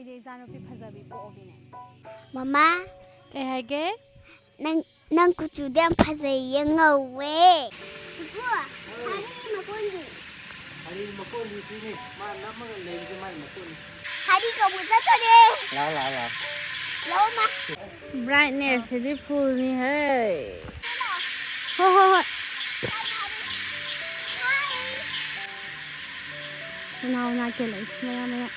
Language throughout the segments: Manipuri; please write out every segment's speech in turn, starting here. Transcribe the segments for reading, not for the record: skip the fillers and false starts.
ꯃꯤꯗꯤ ꯏꯆꯥꯅꯨꯄꯤ ꯐꯖꯕꯤ ꯄꯣꯛꯑꯕꯤꯅꯦ ꯃꯃꯥ ꯀꯩ ꯍꯥꯏꯒꯦ ꯅꯪ ꯀꯨꯆꯨꯗ ꯌꯥꯝ ꯐꯖꯩꯌꯦ ꯉꯧꯋꯦ ꯏꯄꯨ ꯍꯔꯤ ꯃꯀꯣꯟꯗꯤ ꯁꯤꯅꯤ ꯃꯥ ꯅꯝꯃꯒ ꯂꯩꯕꯁꯦ ꯃꯥꯒꯤ ꯃꯀꯣꯟꯅꯤ ꯍꯔꯤ ꯀꯧꯕ ꯆꯠꯇꯣꯔꯦ ꯂꯥꯛꯑꯣ ꯂꯧꯃ brightness sidi full ni hey ho na ke lai maya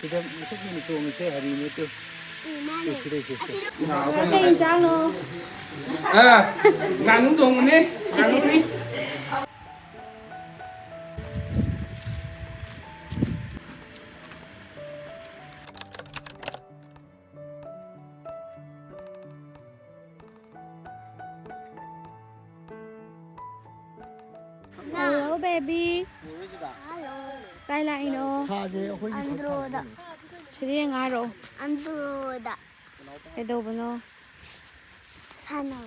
sida musuk ni to mi se hari ni to mane kai jang lo ngang nung dong ni ngang nung ni hello baby hello kai lai no Andro da sidi ngaro Andro da kai do bano sana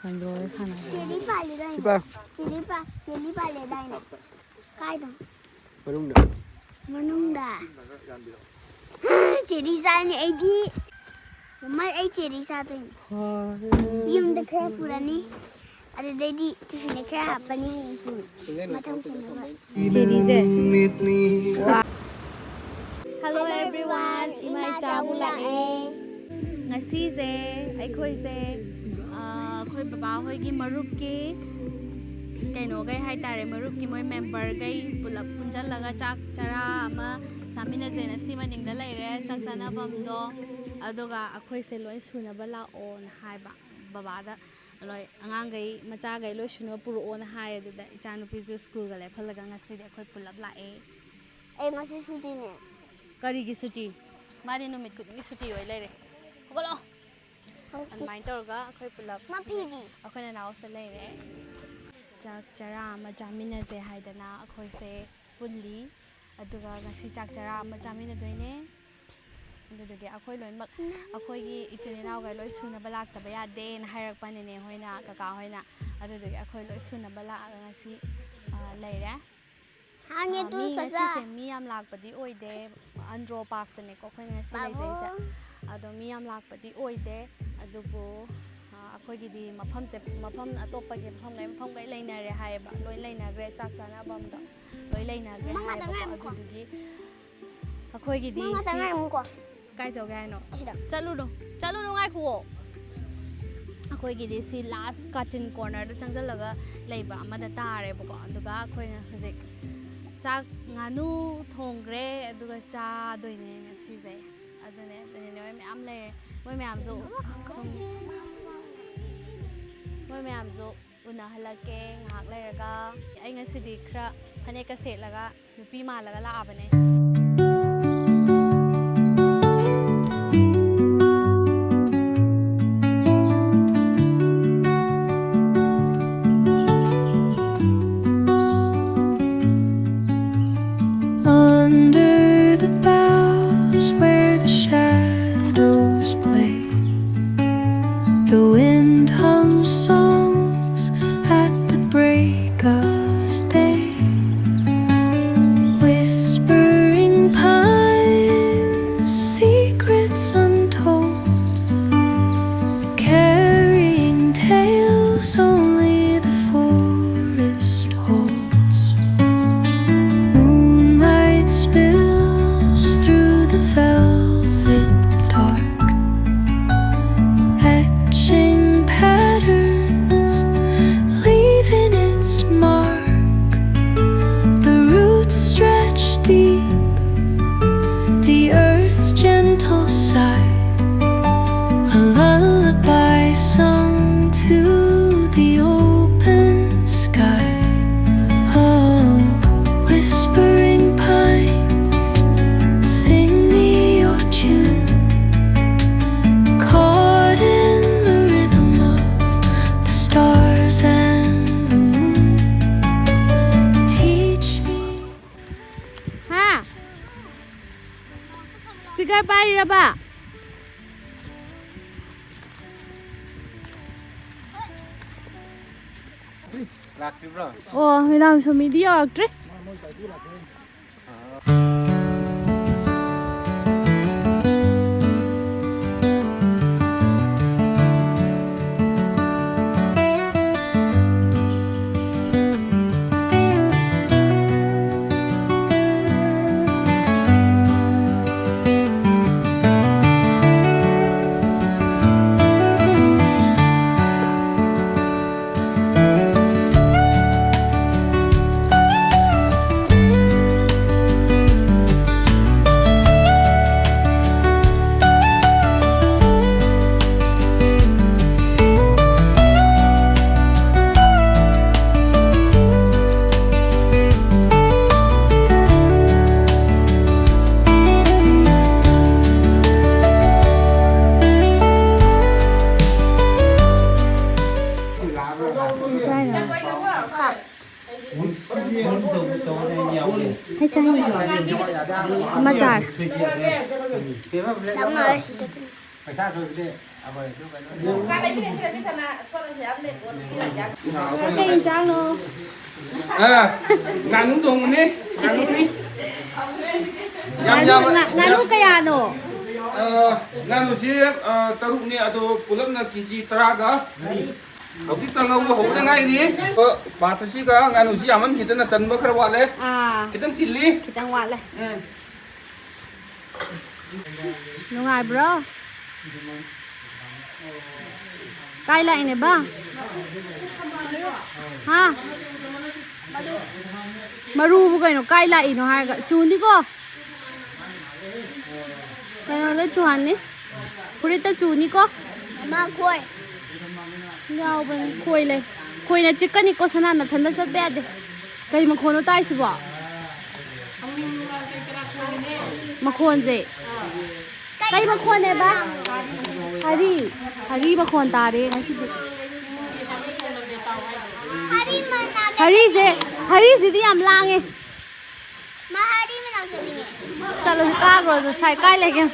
Andro sana chili pali da siapa chili pali da ne kai dong manung da chili sa ni ai di mama ai chili sa to yum da kra purani adudai tiffin kra hapani matam kunaba chili je hello everyone imai chamu la ngasi je aikhoi je khoi baba hoi gi marup ki kaino gai hai tare marup ki moi member gai pulap punjal laga chak chara ama samina je na sima ning da lai re sak sana bam do aduga akhoi se loi suna bala on hai ba baba da loi angang gai macha gai loi suna puru on hai adu da ichanu pi ju school ga le phalaga ngasi de khoi pulap la ai ngasi suti ne kari gi suti mari numit ku gi suti oi lai re hogalo anmai torga akhoi pulap ma phidi akhoi na naw se lai re chak chara ama jamina je haidana akhoi se punli aduga ngasi chak chara ama jamina doine aduge akhoi loimak akhoi gi ichene naw ga loi suna balak ta baya de na hairak panene hoina kaka hoina aduge akhoi loi suna bala ngasi lai re hange tu sasa se mi am lakpadi oide andro park tane ko khoi ngasi lai jai sa ado mi am lakpadi oide adubu akhoi gi di mafam atopa gi mafam gai laina re haiba loi laina gre chak sana bam do loi laina gre haiba adugi akhoi gi di kai jo ga no chalu no ngai kho akhoi gi di si last curtain corner da changjal laga laiba amada tare bako aduga akhoi na hojik chak nganu thongre aduga cha doine ngasi je adune noi me am le moi me am zo una halake ngak le ga ai ngasi di khra phane ka set laga nupi ma laga la abane speaker pairaba oh midam so midi ortre ꯑꯃ ꯆꯥꯔꯦ ꯀꯩ ꯏꯟꯖꯥꯡꯅꯣ nganu dong ni nganu kayano nganu si taruk ni ado pulam na kiji taraga hauki tangau hau da ngai ni pathasi ga nganu si aman kitana chanba khar wale kitang chilli kitang wale nungai bro kai lại này ba ha maru bu kai no kai lại no hai ga chun đi ko kai no le chuan ni puri ta chun ni ko ma khôi nhau bên khôi là chicken ni ko sana na thanda sa be de kai ma khono tai si ba ma khon je kai ma khon ne ba hari ma khon ta re na si hari gì đi làm lang ấy mà hari mà làm sao đi sao là cá rồi sai cay lại kìa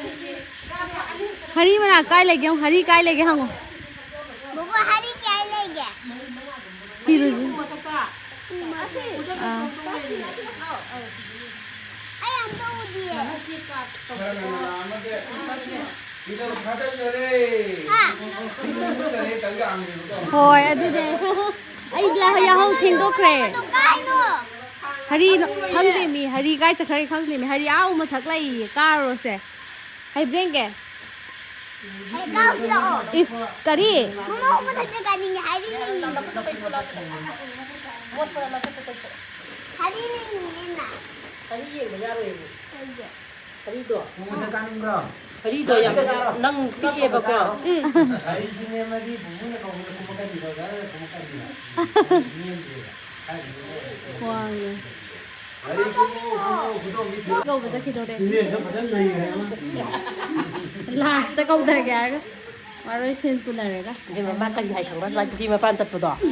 hari mà là cay lại kìa hari cay lại kìa không bố bố hari cay lại kìa thì rồi gì ai làm đâu đi thôi đi đây ai là hay không thiên đô kề hari khăng đi mi hari gai chắc hari khăng đi mi hari áo mà thật lại cá rồi sẽ hay bring kìa cao siêu is kari mama không thấy cái gì hari hari này nè Hari do yang nang piye ba ko. Wow. Câu bây giờ khi đâu đây? Last ta câu đây kìa. Mà rồi xin tu này rồi Thì mà ban cái gì hay thằng ban khi mà ban giật tu đó. Đi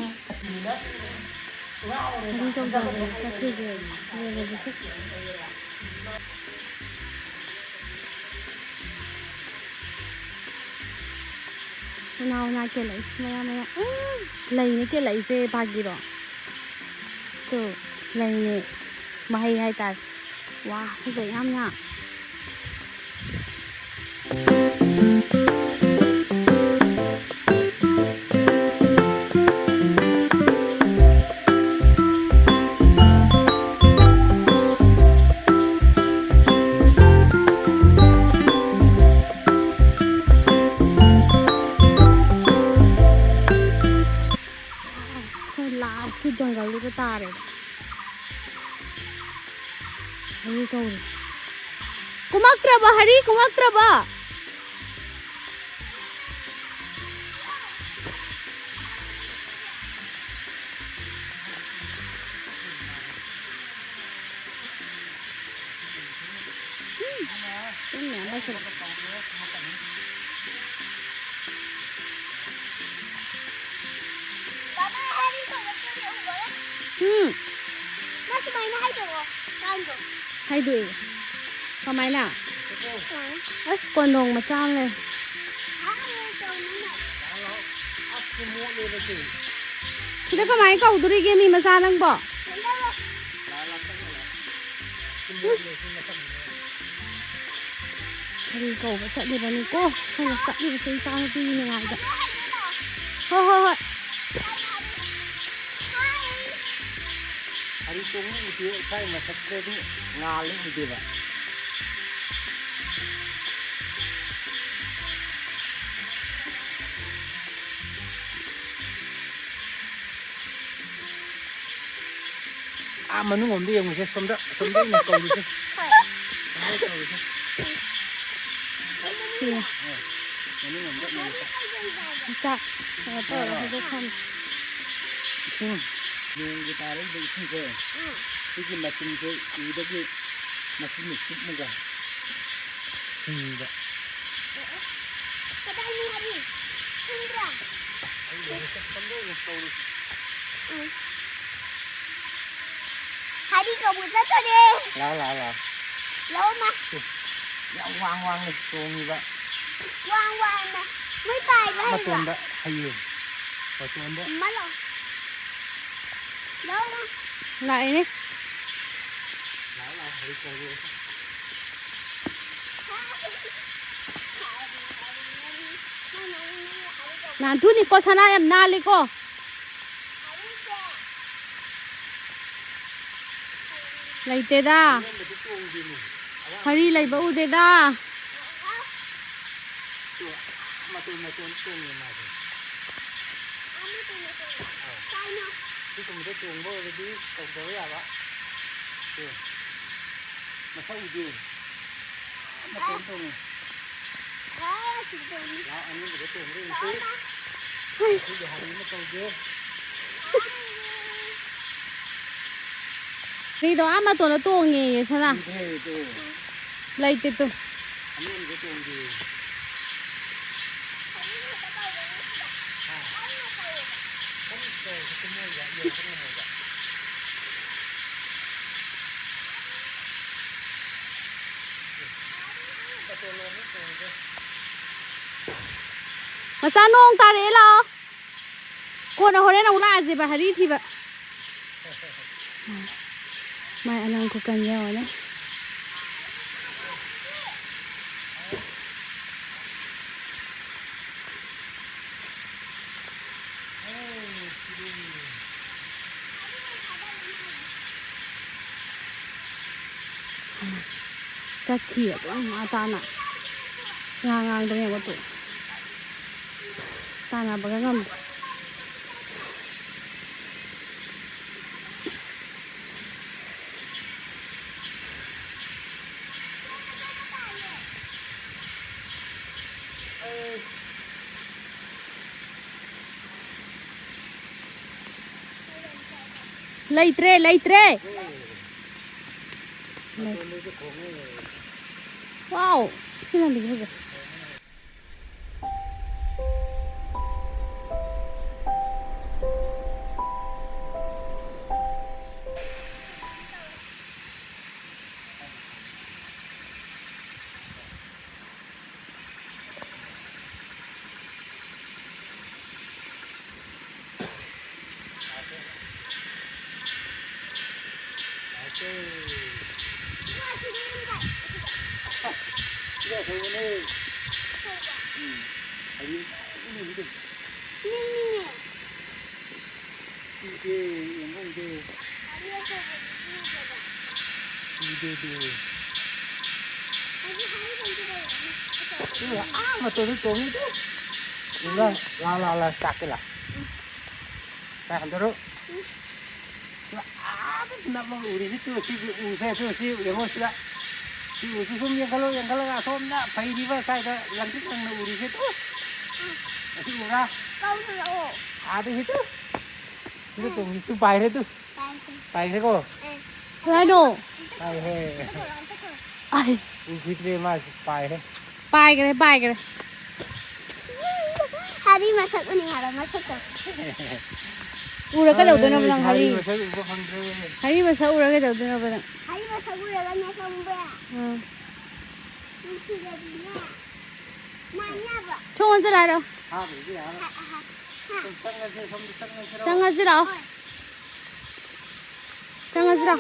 câu giờ sẽ khi về sức. Nào nào kia lấy maya lấy này kia lấy dê ba gì đó từ lấy này mà hay ta wow cái gì ham nha cái junggle itu tarik. Hari kau ni. Kumaktra ba hari kumaktra ba. Ini apa sih? Mas main hai được không? Hai đuổi. Có máy nào? Ớt con đồng mà trang này. Thì có máy cầu tụi kia mình mà ra đang bỏ. Thì cầu phải chạy đi vào này cô. Không là chạy đi vào xây sao đi này vậy. Thôi. hari tung ni dia sai masak ni ngal ni dia ba manu ngom dia yang som dah ni kau ni Iya. Cak, apa itu kan? Yung kita rin ba isin ko sige matin ko ida ko masin mistik mo ga ba Kadang ni hari Indra hari kau buat apa deh la lâu mà Yang wang ni tuong iba. quang quang mà mới bài với Ma hay tuong là da hayu. Pa tuong da. mất rồi lâu mà Lại đi. La hai ko ro. Nan thu ni ko sana em na li ko. Lai te da. Hari lai ba u de da. Ma tuong ni ma. Cái cùng cái chuồng bơ thì đi tổng tới à bạn, mà sao gì, mà tuồng tuồng này, đó anh ấy cái tuồng đi một tí, bây giờ hành nó câu chưa, Ri do ama to na to ngi sana. Lai te to. anh ấy cái tuồng gì, Masa nong ta re la. Ko na hore na ula je ba hari thi ba. Mai anang ko kan yaw na. Ta khia ba ma ta na. Ngang dong ya ko. Ta na ba ngam. Lấy tre. Wow, xin làm gì vậy? cái thằng này, mà tôi nó trốn như thế, đúng rồi, là chặt cái là, chặt hẳn đó, nằm vào uri itu si usai itu si emosi lah, si usi sum yang kalau ngasom nak, pay di mana saya lanjut yang uri itu, si ura, ada itu tuh itu pay itu, pay itu kok, Lai đồ. pay he, Ai, usi itu mas pay he. bài cái này. Hari masak ini ada masak tu. Ura cái đầu tôi nó bằng hari. phangkhre. Hari mà sao ura cái đầu tôi nó bằng. Hari masak gula kan yang sambal. Mana apa? Chung con sẽ lại đâu? À bởi vì là Chẳng là gì đâu? Chẳng là gì đâu?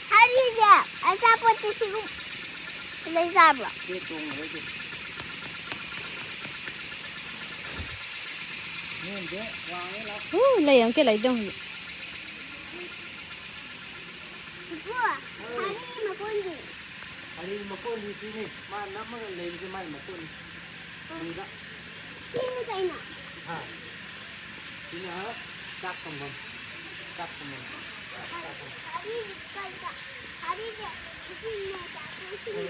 Hari je, asal pun tisu. Lấy ra bro. Lấy ông kia lấy đâu? hari makon di sini, mana mana lain ke mana makon. Tidak. Sini sana. Ha. Sini ha, tak kembang. Hari kaya. 다리게 이신네 자꾸 신네.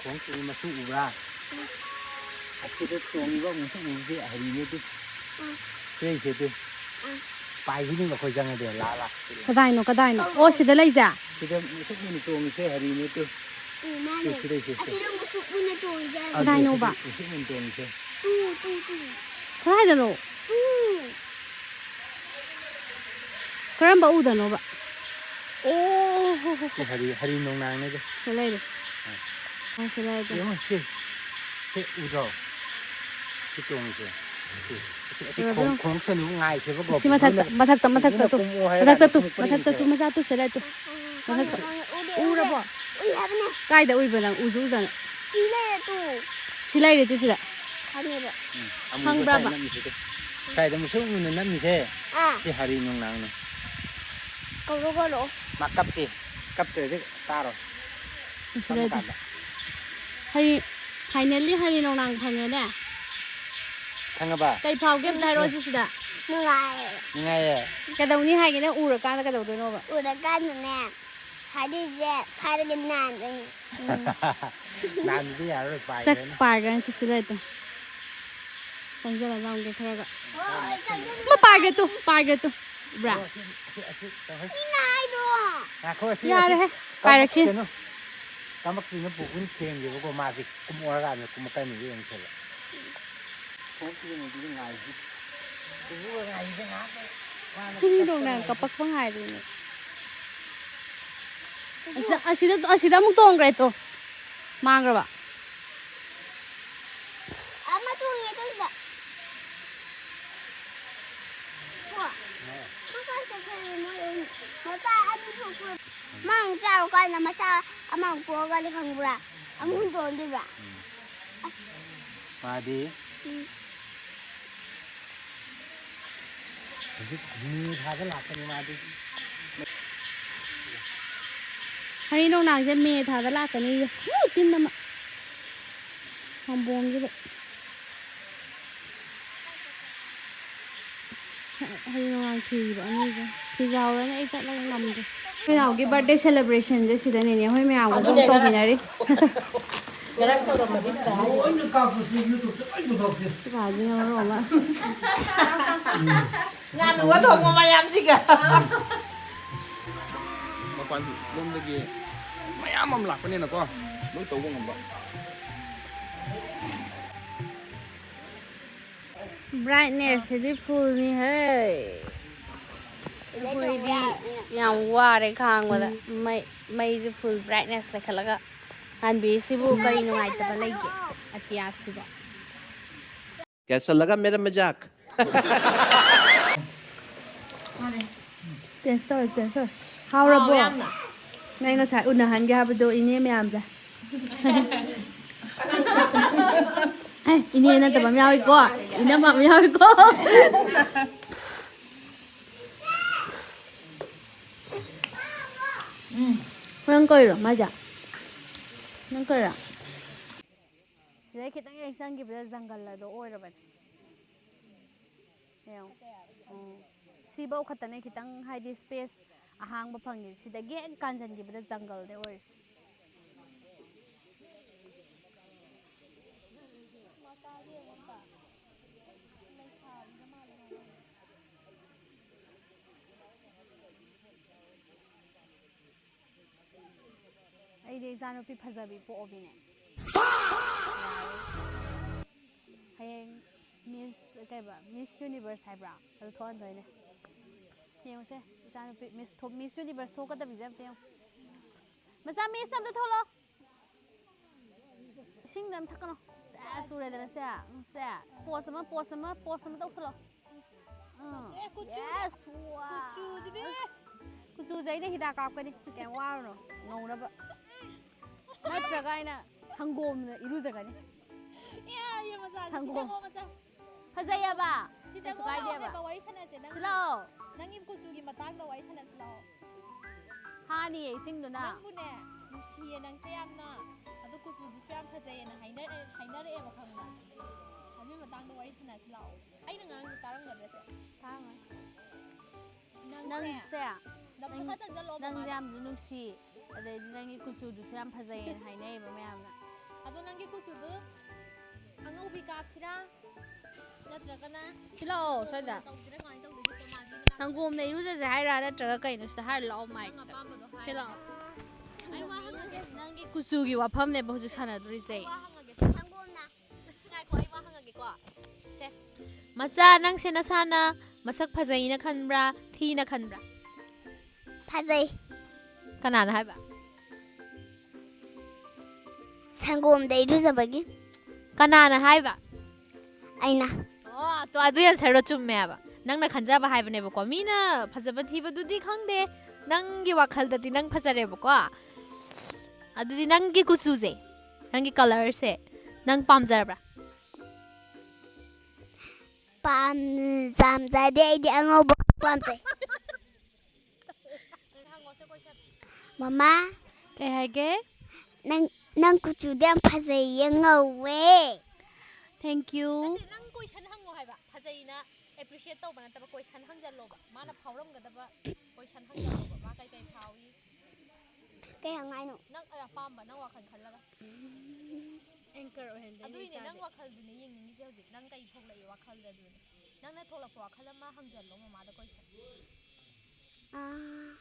Khuống từ mà sụ ra. Thì cái chuồng có một cái gì ở đây nữa chứ. Thế thì thế. Bài cái mà khơi răng để lá. cái đài nó ô xí đấy lấy giả Thì cái sức mình chuồng thế ở đây nữa chứ. Thì đây thì. cái đài nó bà Sức mình chuồng thế. cái đài nó cái em bảo u đó nó bà ô Cái hari nongnang này chứ. cái này đi cái này đi Đúng không? Thế u rồi. Cái chuồng thế. Cái khống chân nó ngay thế có xí mà thật tu mà ra tu sẽ lại tu mà thật u rồi bỏ cái đó u bên là u rú rồi xí lại đi xí lại Hang berapa? Kayak ada musuh menenam ni saya. Si hari nongnang ni. Kalau Makap sih. Kap tu dia taruh. xí lại đi hay hay nên đi hay nông nàng thằng này nè Thằng apa? cây phao ghép đây rồi xí đã Ngay ya. cái đầu như hai cái nó u rồi cái đầu tôi nó vậy udah kan nè, hari je, hari genan ini. Nan dia rồi bài chắc đấy. bài cái xí lại tu còn giờ là làm cái khác ạ mà bài cái tu bra Ini dong. À thôi xí. ya đấy bài ra kia Kamu sini bukan keng dia, bukan masih kumuaran, kumukan ni yang saya. Kamu sini dia ngai. Dia ngai dia ngapa? cái đồng này có bắp phong hải rồi này asida mung tong cái tu mang rồi bà Ama tuh itu sudah. Wah. Masa sekali mau. Masa ada tuh. Mang sao coi là masa amang po cái không bra. Amun tuh đi bà. Mà đi. Ini thằng lạc cái mà đi. hari nông nàng sẽ mê thà ra cái này tin đâu mà không buồn cái vậy hari nông nàng thì bọn như vậy thì giàu đó này chắc là nằm rồi cái nào cái birthday celebration chứ đây này hơi mèo cũng không to này đi Cái đó không được mà biết cả. cả gì nó rồi mà Nga nuwa thong mo mayam siga. Mapan belum lagi. Mayam melak ni nak kau. Lu tahu bang apa? brightness thì full ni hey full đi yang qua đấy khang mà mày sẽ full brightness like là cái anh bị sibu cái nó ngay tập lại cái atias sibu कैसा लगा मेरा मजाक tiền store how là bộ ngay nó xài unahan cái haba do ini mày làm ra ai ini nó tập mèo đi qua ini mà mèo đi qua Nang cười rồi, mai dạ. Nang cười à? Chị thấy khi tăng anh sang kịp ra jungle là đồ ôi rồi bạn. Hiểu. Si bao khát này khi tăng hai đi space à hàng bao phẳng gì, chị thấy ghé can chân kịp ra jungle để ôi. Ay di sana pi phajabi po obine. Hayeng Miss Universe hai bra. Ado thon thoi ne. Yeng se sana pi Miss Universe tho ka ta bi jam te. Masa Miss sam to tholo. Sing dam thakano. Sa sure da se. Post sama to tholo. Yes. Kuchu jai ne hida kap ka ni. Ken wa no. Ngau na ba. Natra ga ina 상곰은 이루자가니. 야, 맞아. 상고. 맞아. 하자야바. 진짜 가야 돼 봐. 와리 사나지. 슬라우. 낭님 고수기 마땅다 와리 사나 슬라우. 하니 이싱도나. 낭분에 누시에 낭세 얌나. 아도 고수기 뺨 파자에 나 하이나레 뭐 강나. 아니 마땅다 와리 사나 슬라우. 아이는 강 다른 거래. 당아. 낭세. 낭세야. 나 파자 잘로 낭 ꯌꯥꯝ ꯅꯨꯡꯁꯤ ꯑꯗꯩꯗꯤ ꯅꯪꯒꯤ ꯀꯨꯆꯨꯗꯨꯁꯨ ꯌꯥꯝ ꯐꯖꯩꯌꯦꯅ ꯍꯥꯏꯅꯩꯌꯦꯕ ꯃꯌꯥꯝꯅ 아도 낭게 고수도 angaubi kapsira natragana ꯁꯤꯂꯥꯛꯑꯣ ꯁ꯭ꯋꯥꯏꯗ tawdire ngai tawdire tomaji ꯁꯪꯒꯣꯝꯅ ꯏꯔꯨꯖꯁꯦ ꯍꯥꯏꯔꯥ ꯅꯠꯇ꯭ꯔꯒ ꯀꯩꯅꯣ ꯁꯤꯗ ꯍꯥꯏꯔ ꯂꯥꯛꯑꯣ ꯃꯥꯏꯛꯇ apamado ꯁꯤꯂꯥꯛꯑꯣ ꯑꯩ ꯋꯥ ꯍꯪꯉꯒꯦ ꯅꯪꯒꯤ ꯀꯨꯆꯨꯒꯤ ꯋꯥꯐꯝꯅꯦꯕ ꯍꯧꯖꯤꯛ ꯁꯥꯟꯅꯗꯣꯔꯤꯁꯦ 상곰나. ngaikhoi wa hangage se macha nang se nasana masak phajaina khanbra thina khanbra 파자이. kanana haiba 상곰다 이루자바기. kanana haiba 아이나. to adu yan sarro chumme aba nangna khanjaba haibane ba ko mina phajaba thiba dudi khangde nanggi wakhal dadi nang phajare ba ko adudi nanggi kusuje nanggi color se nang pamjarabra 빰 잠자데이디 앙어 빰세. 마마. ꯀꯩ ꯍꯥꯏꯒꯦ 난 구추된 파자이 영어왜? thank you nang question hango haiba phajaina appreciate to bana taba question hangjallo ba mana phawram gadaba question hangjallo ba ma kai kai phawi 그냥 아이노. nang aya pamba nang wakhal khallaga anchor ꯑꯣꯏꯍꯟꯗꯣꯏꯅꯦ aduine nang wakhal dune yengningi se hojik nang kai thoklai wakhal da dune nang na tholak wakhal ma hangjallo ma da question 아.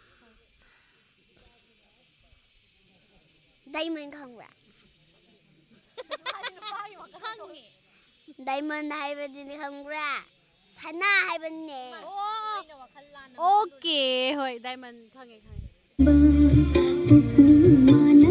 다이먼 강라. ꯈꯪꯉꯦ 다이먼 하이버디니 강라. 사나 하이버네. aina wakhal lana okay ꯍꯣꯏ ꯗꯥꯏꯃꯟ ꯈꯪꯉꯦ ꯈꯪꯉꯦ ꯕꯨꯛꯅꯤ ꯃꯥꯅ